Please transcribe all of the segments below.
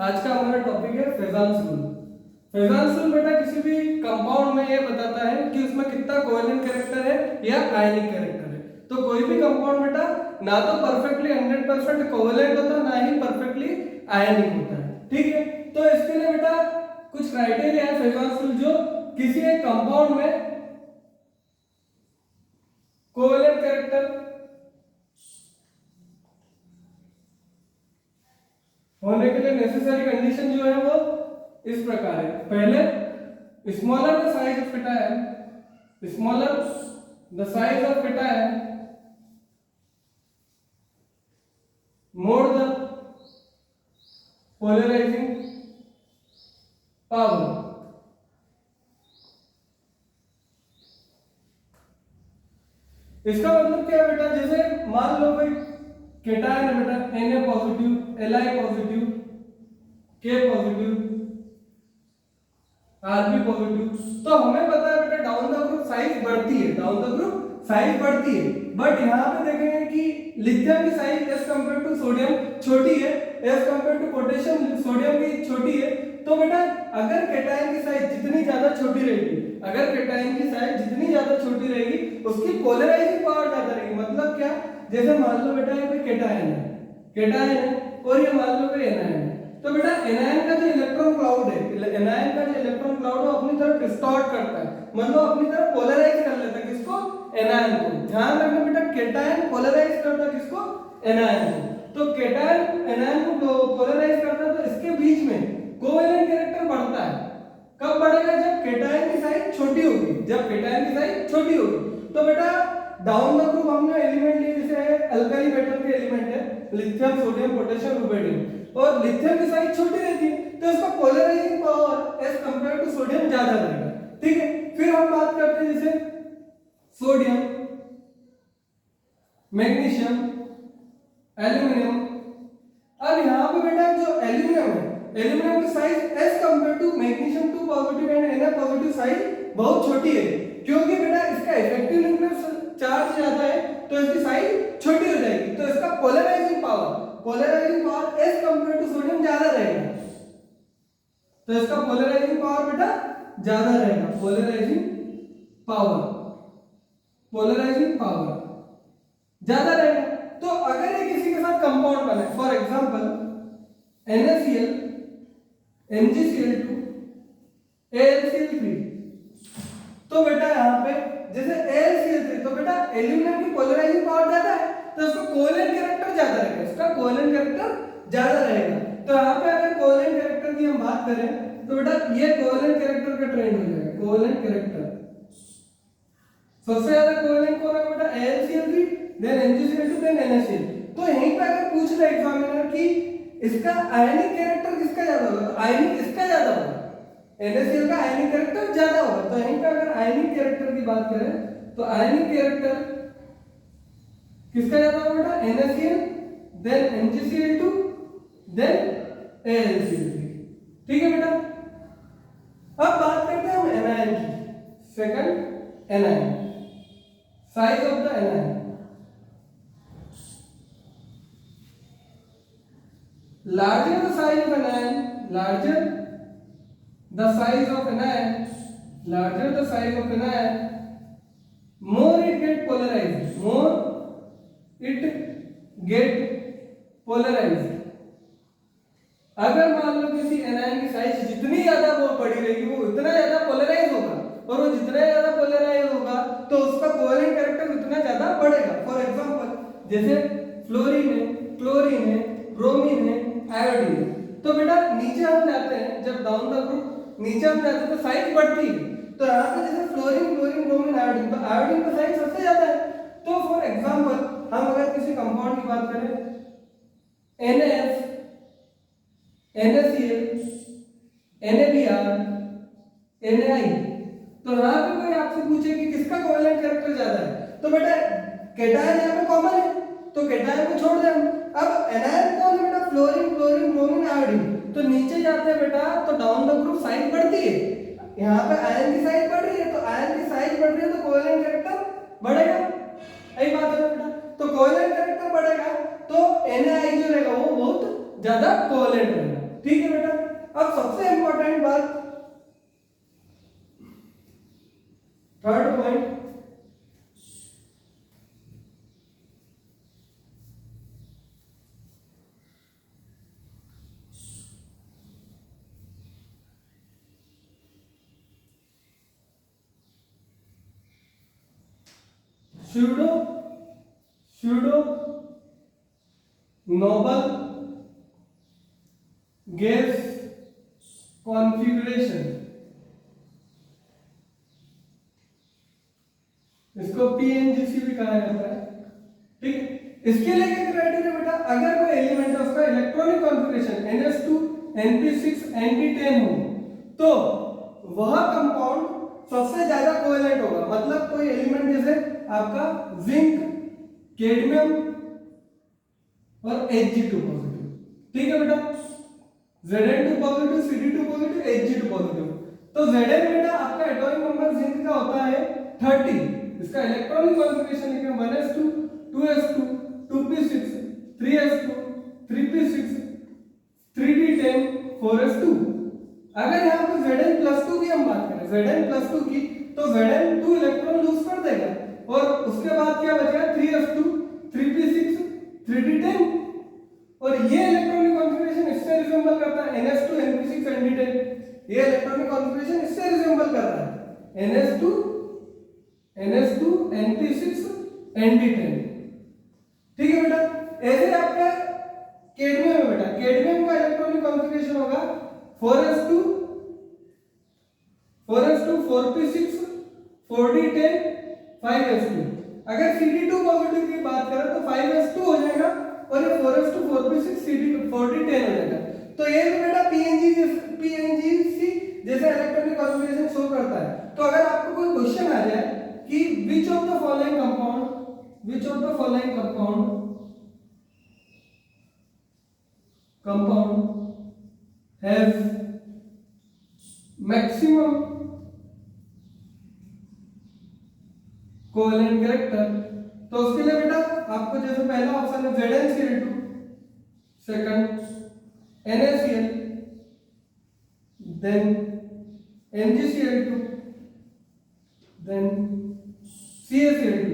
आज का हमारा टॉपिक है फेजाल्स रूल। फेजाल्स रूल बेटा किसी भी कंपाउंड में ये बताता है कि उसमें कितना कोवेलेंट कैरेक्टर है या आयनिक कैरेक्टर है। तो कोई भी कंपाउंड बेटा ना तो परफेक्टली 100% कोवेलेंट होता है, ना ही परफेक्टली आयनिक होता है। ठीक है, तो इसके लिए बेटा कुछ क्राइटेरिया है फेजाल्स रूल जो किसी एक कंपाउंड में कोवेलेंट कैरेक्टर होने के लिए नेसेसरी कंडीशन जो है वो इस प्रकार है। पहले smaller the size of cation, smaller the size of cation more the polarising power. इसका मतलब क्या है बेटा, जैसे मान लो भाई कैटायन है बेटा Na positive, Li positive, K positive, Rb positive, तो हमें पता है बेटा डाउन द ग्रुप साइज बढ़ती है, डाउन द ग्रुप साइज बढ़ती है। बट यहाँ पे देखेंगे कि लिथियम की size as compare to sodium छोटी है, as compare to potassium sodium की छोटी है। तो बेटा अगर कैटायन की साइज जितनी ज्यादा छोटी रहेगी, अगर कैटायन की साइज जितनी ज्यादा छोटी रहेगी उसकी पोलराइजिंग पावर ज्यादा रहेगी। मतलब क्या, जैसे मान लो बेटा ये कोई कैटायन है, कैटायन है और ये मान लो कोई एनायन है, तो बेटा एनायन का जो इलेक्ट्रॉन क्लाउड है, एनायन का जो इलेक्ट्रॉन क्लाउड है अपनी तरफ डिस्टॉर्ट करता है, मतलब अपनी तरफ पोलराइज कर लेता है किसको, एनायन को। ध्यान रखना बेटा कैटायन पोलराइज करता है किसको, एनायन को। तो कैटायन एनायन को पोलराइज करता है, तो इसके बीच में कोवेलेंट कैरेक्टर बढ़ता है। कब बढ़ेगा, जब कैटायन की साइज छोटी होगी, जब कैटायन की साइज छोटी होगी। तो बेटा डाउन द ग्रुप हमने एलिमेंट लिए, जैसे अल्काली मेटल के एलिमेंट है लिथियम, सोडियम, पोटेशियम, रुबिडियम, और लिथियम की साइज छोटी रहती है तो इसका polarising power as compare to sodium ज्यादा रहेगा। ठीक है, फिर हम बात करते हैं जैसे सोडियम, मैग्नीशियम, एल्यूमिनियम। अब यहाँ पे बेटा जो एल्यूमिनियम है, एल्यूमिनियम की size as compare to magnesium 2 positive and Na positive size बहुत छोटी है, क्योंकि बेटा इसका इफेक्टिव न्यूक्लियर चार्ज ज्यादा है तो इसकी साइज छोटी हो जाएगी। तो इसका polarising power as compare to sodium ज्यादा रहेगा, तो इसका पोलराइजिंग पावर बेटा ज्यादा रहेगा, पोलराइजिंग पावर ज्यादा रहेगा। तो अगर ये किसी के साथ कंपाउंड बने, for example NaCl, MgCl2, AlCl3, तो बेटा यहाँ पे जैसे AlCl3, तो बेटा एल्यूमिनियम की पोलराइजिंग पावर ज्यादा है तो उसका कोवेलेंट कैरेक्टर ज्यादा रहेगा, इसका कोवेलेंट कैरेक्टर ज्यादा रहेगा। तो यहाँ पे अगर कोवेलेंट कैरेक्टर की हम बात करें तो बेटा ये कोवेलेंट कैरेक्टर का ट्रेंड हो जाएगा। कोवेलेंट कैरेक्टर सबसे ज्यादा कोवेलेंट कौन है बेटा, AlCl3, then MgCl2, then NaCl। तो यहीं पे अगर पूछ रहा एग्जामिनर कि इसका आयनिक कैरेक्टर किसका ज्यादा होगा, तो आयनिक इसका ज्यादा होगा, NaCl का आयनिक कैरेक्टर ज्यादा होगा। तो यहीं पे अगर आयनिक कैरेक्टर की बात करें तो आयनिक कैरेक्टर किसका ज्यादा होगा बेटा, NaCl, then MgCl2, then AlCl3। ठीक है बेटा, अब बात करते हैं हम एनायन की। Second anion, size of the anion. larger the size of anion, larger the size of anion, larger the size of anion, more it get polarized, more it get polarized। अगर मान लो किसी एनायन की size जितनी ज्यादा वो बड़ी रहेगी वो इतना ज्यादा पोलराइज होगा, और वो जितना ज्यादा पोलराइज होगा तो उसका कोवेलेंट कैरेक्टर उतना ज्यादा बढ़ेगा। फॉर एग्जांपल जैसे फ्लोरीन है, क्लोरीन है, ब्रोमीन है, आयोडीन है। तो बेटा नीचे हम जाते हैं, जब डाउन द ग्रुप नीचे हम जाते हैं तो साइज बढ़ती है। तो यहाँ पे जैसे फ्लोरीन, क्लोरीन, ब्रोमीन, आयोडीन, तो आयोडीन का साइज सबसे ज्यादा है। तो फॉर एग्जांपल हम अगर किसी कंपाउंड की बात करें NaF, NaCl, NaBr, Na, तो यहाँ पे कोई आपसे पूछे कि किसका कोवेलेंट कैरेक्टर ज्यादा है, तो बेटा कैटायन यहाँ पे कॉमन है तो कैटायन को छोड़ दें। अब एनायन कौन है बेटा, फ्लोरीन, क्लोरीन, ब्रोमीन, आयोडीन। तो नीचे जाते हैं बेटा तो डाउन द ग्रुप साइज बढ़ती है, यहाँ पे आयन की साइज बढ़ रही है, तो आयन की साइज बढ़ रही है तो कोवेलेंट कैरेक्टर बढ़ेगा। यही बात है बेटा, तो कोवेलेंट कैरेक्टर बढ़ेगा तो Na जो रहेगा वो बहुत ज्यादा कोवेलेंट रहेगा। ठीक है बेटा। अब सबसे इंपॉर्टेंट बात, third point, pseudo pseudo noble gas configuration, इसको पीएनजीसी भी कहा जाता है, ठीक है। इसके लिए क्या क्राइटेरिया बेटा, अगर कोई एलिमेंट है उसका electronic configuration NS2 NP6 ND10 हो तो वह कंपाउंड सबसे ज्यादा कोवेलेंट होगा। मतलब कोई एलिमेंट जैसे आपका जिंक, कैडमियम और Hg2 पॉजिटिव, ठीक है बेटा, Zn2 positive, Cd2 positive, Hg2 positive. तो Zn बेटा आपका एटॉमिक नंबर जिंक का होता है 30, इसका इलेक्ट्रॉनिक कॉन्फ़िगरेशन लिखें 1s2 2s2 2p6 3s2 3p6 3d10 4s2। अगर यहाँ पर Zn+2 की हम बात करें, Zn+2 की, तो Zn2 इलेक्ट्रॉन लूज कर देगा और उसके बाद क्या बचेगा 3s2 3p6 3d10, और ये इलेक्ट्रॉनिक कॉन्फ़िगरेशन इससे रिजेंबल करता है NS2 NP6 ND10। ये इलेक्ट्रॉनिक कॉन्फ़िगरेशन इससे रिजेंबल कर रहा है NS2 NP6 ND10, ठीक है बेटा। ऐसे आपका कैडमियम है बेटा, कैडमियम का इलेक्ट्रॉनिक कॉन्फ़िगरेशन होगा 4s2 4p6 4d10 5s2। अगर Cd2 पॉजिटिव की बात करें तो 5s2 हो जाएगा और ये 4s2 4p6 4d10 हो जाएगा। तो ये भी बेटा पीएनजीसी जैसे इलेक्ट्रॉनिक कॉन्फ़िगरेशन शो करता है। तो अगर आपको कोई क्वेश्चन आ जाए कि which of the following compound has maximum covalent character, तो उसके लिए बेटा आपको जैसे पहला ऑप्शन है ZnCl2, second NaCl, then MgCl2, then CaCl2।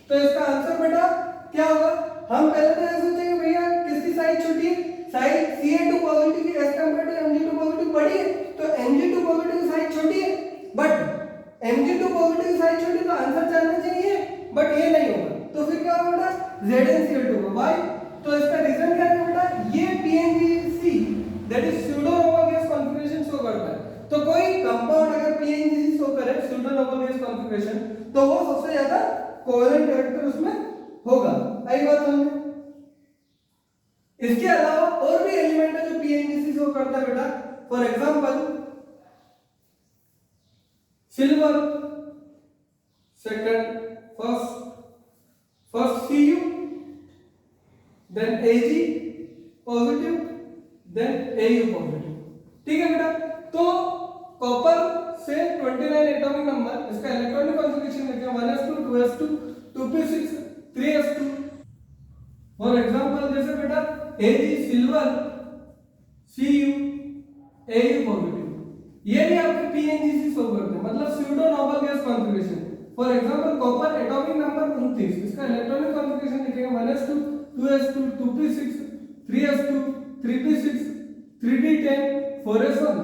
तो इसका आंसर बेटा क्या होगा, हम पहले तो ये सोचेंगे भैया किसकी साइज छोटी है, साइज Ca2 पॉजिटिव की as compare to Mg2 positive बड़ी है, तो Mg2 पॉजिटिव की साइज छोटी है, बट Mg2 पॉजिटिव की साइज छोटी, तो आंसर जानना चाहिए, बट ये नहीं होगा। तो फिर क्या होगा बेटा ZnCl2 होगा। व्हाई, तो इसका रीजन क्या है बेटा, ये PNGC that is pseudo noble gas configuration show करता है। तो कोई कंपाउंड अगर PNGC शो करे स्यूडो नोबल गैस कॉन्फ़िगरेशन, तो वो सबसे ज्यादा कोवेलेंट कैरेक्टर उसमें होगा। आई बात समझ में। इसके अलावा और भी एलिमेंट है जो PNGC शो करता है बेटा, for example silver, second first Cu, then Ag positive, then Au positive, ठीक है बेटा। तो कॉपर से 29 एटॉमिक नंबर, इसका इलेक्ट्रॉनिक कॉन्फ़िगरेशन लिखें 1s2 2s2 2p6 3s2। For example जैसे बेटा Ag silver, Cu Au positive, ये भी आपके PNGC शो करते हैं, मतलब pseudo noble gas configuration. For example copper atomic number 29, इसका इलेक्ट्रॉनिक कॉन्फ़िगरेशन लिखेंगे 1s2 2s2 2p6 3s2 3p6 3d10 4s1।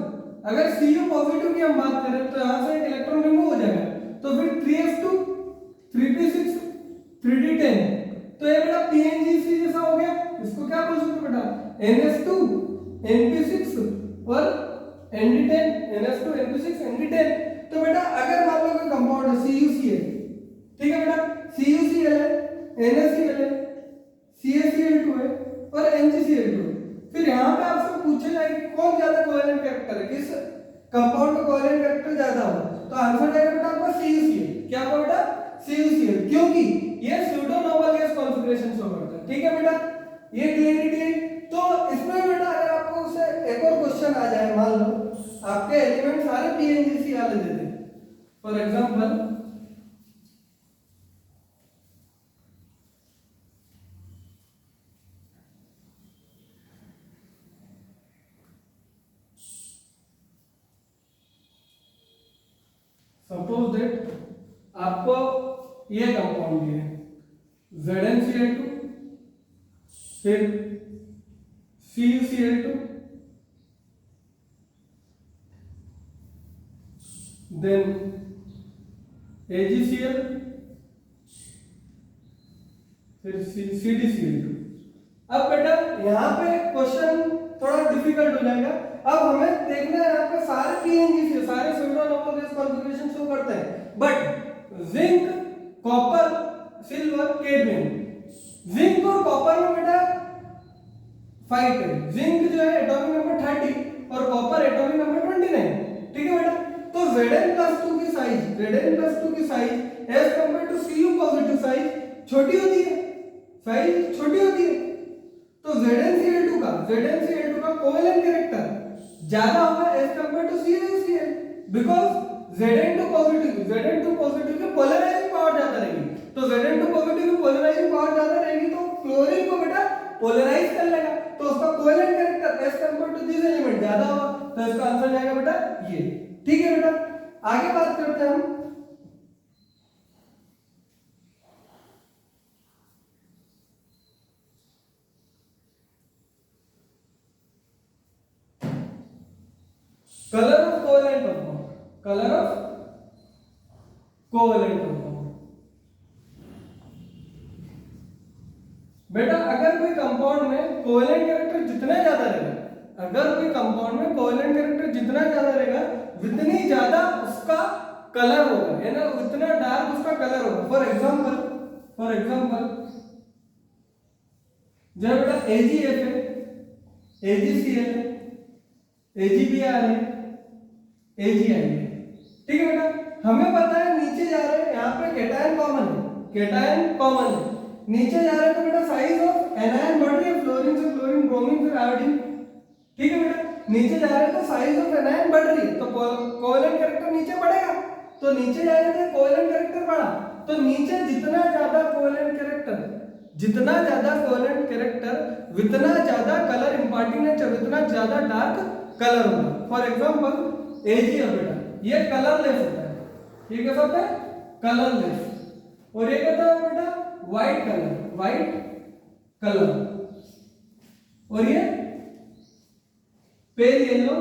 अगर Cu पॉजिटिव की हम बात करें तो यहां से एक इलेक्ट्रॉन रिमूव हो जाएगा, तो फिर 3s2 3p6 3d10, तो ये बेटा PNGC जैसा हो गया। इसको क्या बोल सकते बेटा, NS2 NP6 और ND10, NS2 NP6 ND10। तो बेटा अगर मान लो कोई कंपाउंड है CuCl, ठीक है बेटा, CuCl है, NaCl है, CaCl2 है और MgCl2 है, फिर यहाँ पे आपसे पूछा जाए कि कौन ज्यादा कोवेलेंट कैरेक्टर है, किस कंपाउंड का कोवेलेंट कैरेक्टर ज्यादा होगा, तो आंसर जाएगा बेटा आपका CuCl। क्या होगा बेटा, CuCl, क्योंकि ये pseudo noble gas configuration show करता है, ठीक है बेटा। ये क्लियरिटी है। तो इसमें बेटा अगर आपको उससे एक और क्वेश्चन आ जाए, मान लो आपके एलिमेंट सारे PNGC वाले दे दे, फॉर एग्जांपल सपोज दैट आपको ये कंपाउंड दिया है ZnCl2, फिर CuCl2, देन AgCl, फिर CdCl2। अब बेटा यहाँ पे क्वेश्चन थोड़ा डिफिकल्ट हो जाएगा। अब हमें देखना है यहाँ पे सारे PNG से सारे स्यूडोनॉर्मल गैस कॉन्फ़िगरेशन शो करते हैं, but zinc, copper, silver, cadmium, zinc और कॉपर में बेटा फाइट है। जिंक जो है एटॉमिक नंबर 30 और कॉपर एटॉमिक नंबर 29। ठीक है बेटा, तो Zn+2 की size as compare to Cu positive size छोटी होती है, साइज छोटी होती है। तो ZnCl2 का कोवेलेंट कैरेक्टर ज्यादा होगा as compare to CuCl, because Zn2 positive की पोलराइजिंग पावर ज्यादा रहेगी। तो Zn2 पॉजिटिव की पोलराइजिंग पावर ज्यादा रहेगी तो क्लोरीन को बेटा पोलराइज कर लेगा, तो उसका covalent character as compare to this element ज्यादा होगा, तो इसका आंसर जाएगा बेटा ये। ठीक है बेटा, आगे बात करते हैं हम कलर ऑफ कोवेलेंट कंपाउंड। बेटा अगर कोई कंपाउंड में कोवेलेंट कैरेक्टर जितना ज्यादा रहेगा, उतनी ज्यादा उसका कलर होगा, है ना, उतना डार्क उसका कलर होगा। फॉर एग्जांपल जब बेटा AgF है, AgCl है, AgBr है, AgI है। ठीक है बेटा, हमें पता है नीचे जा रहे हैं, यहाँ पे कैटायन कॉमन है, नीचे जा रहे हैं तो बेटा साइज ऑफ एनायन बढ़ रही है, फ्लोरीन से फ्लोरीन, ब्रोमीन फिर आयोडीन। ठीक है बेटा, नीचे जा रहे हैं तो साइज ऑफ एनायन बढ़ रही है, तो कोवेलेंट कैरेक्टर नीचे बढ़ेगा, तो नीचे जाएगा तो कोवेलेंट कैरेक्टर बढ़ा, तो नीचे जितना ज्यादा कोवेलेंट कैरेक्टर उतना ज्यादा कलर इंपार्टिंग नेचर, उतना ज्यादा डार्क कलर होगा। फॉर एग्जांपल AgF बेटा ये कलरलेस होता है, ये कैसा होता है, कलरलेस, और ये कहता है बेटा व्हाइट कलर, और ये पेल येलो,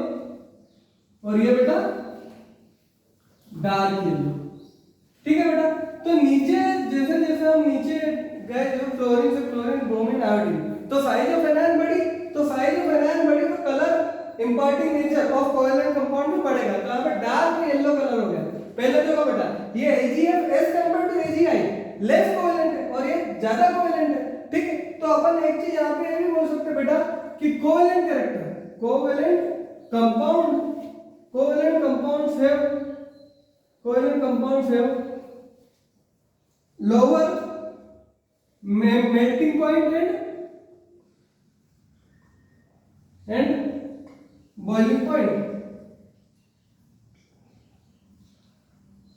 और ये बेटा डार्क येलो। ठीक है बेटा, तो नीचे जैसे जैसे हम नीचे गए, जो फ्लोरीन से फ्लोरीन, ब्रोमीन, आयोडीन, तो साइज ऑफ एनायन बढ़ी, तो colour imparting nature of covalent compound में बढ़ेगा, तो यहाँ पे डार्क येलो कलर हो गया। पहले देखो बेटा ये AgF as compare to AgI less covalent है और ये ज्यादा कोवेलेंट है। ठीक है, तो अपन एक चीज यहाँ पे ये भी बोल सकते बेटा कि covalent compounds have lower melting point and boiling point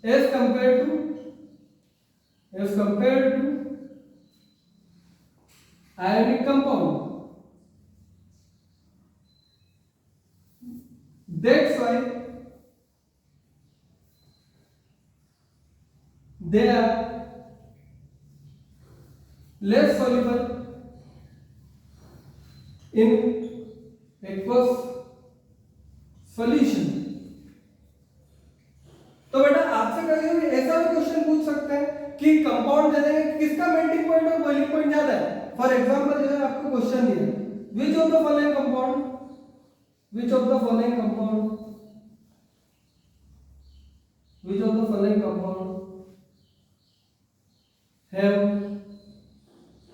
as compared to ionic compound. That's why they are less soluble in aqueous solution. तो बेटा आपसे कभी ऐसा भी क्वेश्चन पूछ सकते हैं कि कंपाउंड दे देंगे किसका मेल्टिंग पॉइंट और बॉइलिंग पॉइंट ज्यादा है। फॉर एग्जांपल जैसे आपको क्वेश्चन दिया which of the following compound have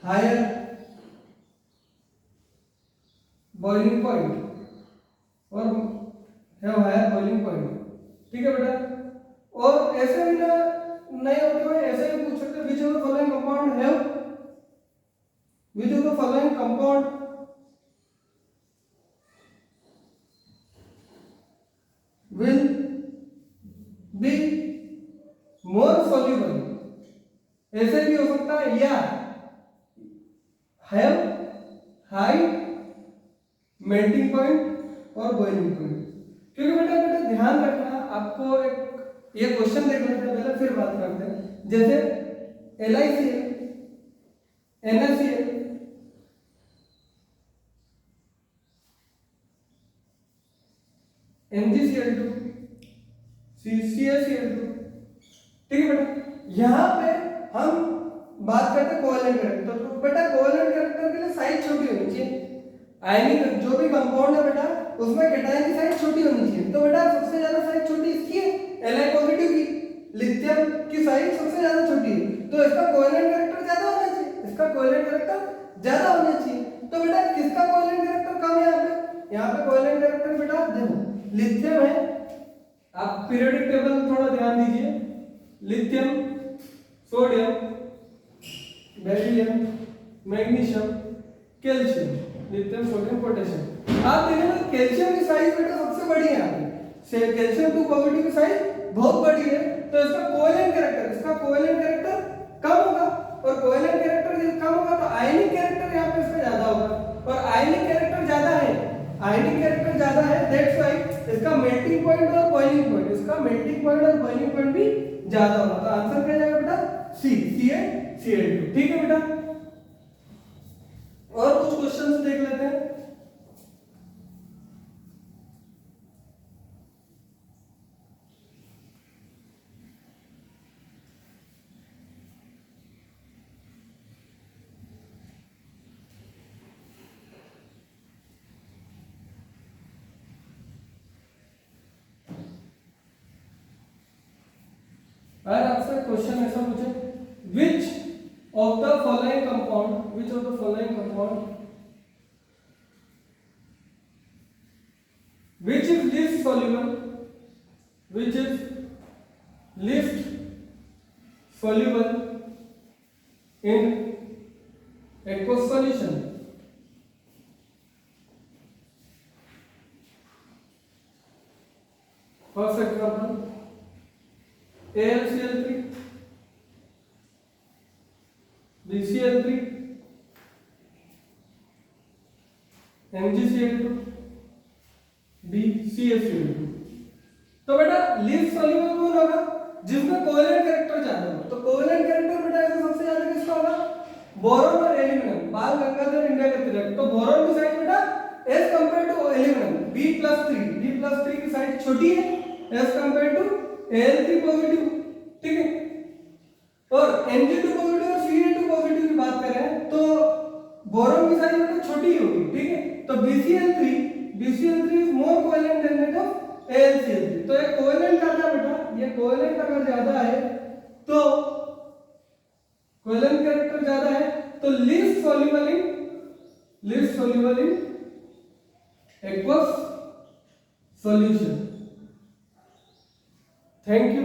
higher boiling point और have higher boiling point। ठीक है बेटा, और ऐसे भी ना नहीं होते हुए ऐसे भी पूछ सकते which of the following compound will be more soluble, ऐसे भी हो सकता है, या have high melting point और boiling point। क्योंकि बेटा ध्यान रखना, आपको एक ये क्वेश्चन देख लेते हैं पहले, फिर बात करते हैं। जैसे LiCl, NaCl, MgCl2, CaCl2, ठीक है बेटा। यहाँ पे हम बात करते हैं कोवेलेंट कैरेक्टर। तो बेटा कोवेलेंट कैरेक्टर के लिए साइज छोटी होनी चाहिए। आयनिक जो भी कंपाउंड है बेटा उसमें कैटायन की साइज छोटी होनी चाहिए। तो बेटा सबसे ज्यादा साइज छोटी इसकी है, Li पॉजिटिव की। लिथियम की साइज सबसे ज्यादा छोटी है, तो इसका कोवेलेंट कैरेक्टर ज्यादा होना चाहिए, इसका कोवेलेंट कैरेक्टर ज्यादा होना चाहिए। तो बेटा किसका कोवेलेंट कैरेक्टर कम है यहाँ पे? यहाँ पे कोवेलेंट कैरेक्टर बेटा देखो लिथियम है, आप पीरियोडिक टेबल थोड़ा ध्यान दीजिए। Lithium, sodium, beryllium, magnesium, calcium, lithium, sodium, potassium. आप देखें ना कैल्शियम की साइज बेटा सबसे बड़ी है यहाँ पे, कैल्शियम 2 पॉजिटिव की साइज बहुत बड़ी है, तो इसका कोवेलेंट कैरेक्टर कम होगा। और कोवेलेंट कैरेक्टर जब कम होगा तो आयनिक कैरेक्टर यहाँ पे इसका ज्यादा होगा, और आयनिक कैरेक्टर ज्यादा है, दैट्स व्हाई इसका मेल्टिंग पॉइंट और बॉइलिंग पॉइंट भी ज्यादा होगा। तो आंसर क्या जाएगा बेटा? सी, Ca, Cl2, ठीक है बेटा। और कुछ क्वेश्चंस देख लेते हैं। और आपसे क्वेश्चन ऐसा पूछे, which of the following compound which is least soluble in aqueous solution? First example, AlCl3, BCl3, MgCl2, BCaCl2। तो बेटा लीस्ट सॉल्युबल कौन होगा? जिसमें कोवेलेंट कैरेक्टर ज्यादा हो। तो कोवेलेंट कैरेक्टर बेटा ऐसे सबसे ज्यादा किसका होगा? बोरॉन और एल्यूमिनियम, बाल गंगाधर इंडिया के तिलक। तो बोरॉन की साइज बेटा as compare to aluminium B+3 की साइज छोटी है as compare to Al3 positive, ठीक है। और Mg2 पॉजिटिव और Ca2 पॉजिटिव की बात करें तो बोरॉन की साइज बेटा छोटी होगी, ठीक है। तो BCl3 is more covalent than that of AlCl3। तो ये कोवेलेंट ज्यादा है बेटा, ये कोवेलेंट अगर ज्यादा है तो कोवेलेंट कैरेक्टर ज्यादा है तो least soluble in aqueous solution। Thank you.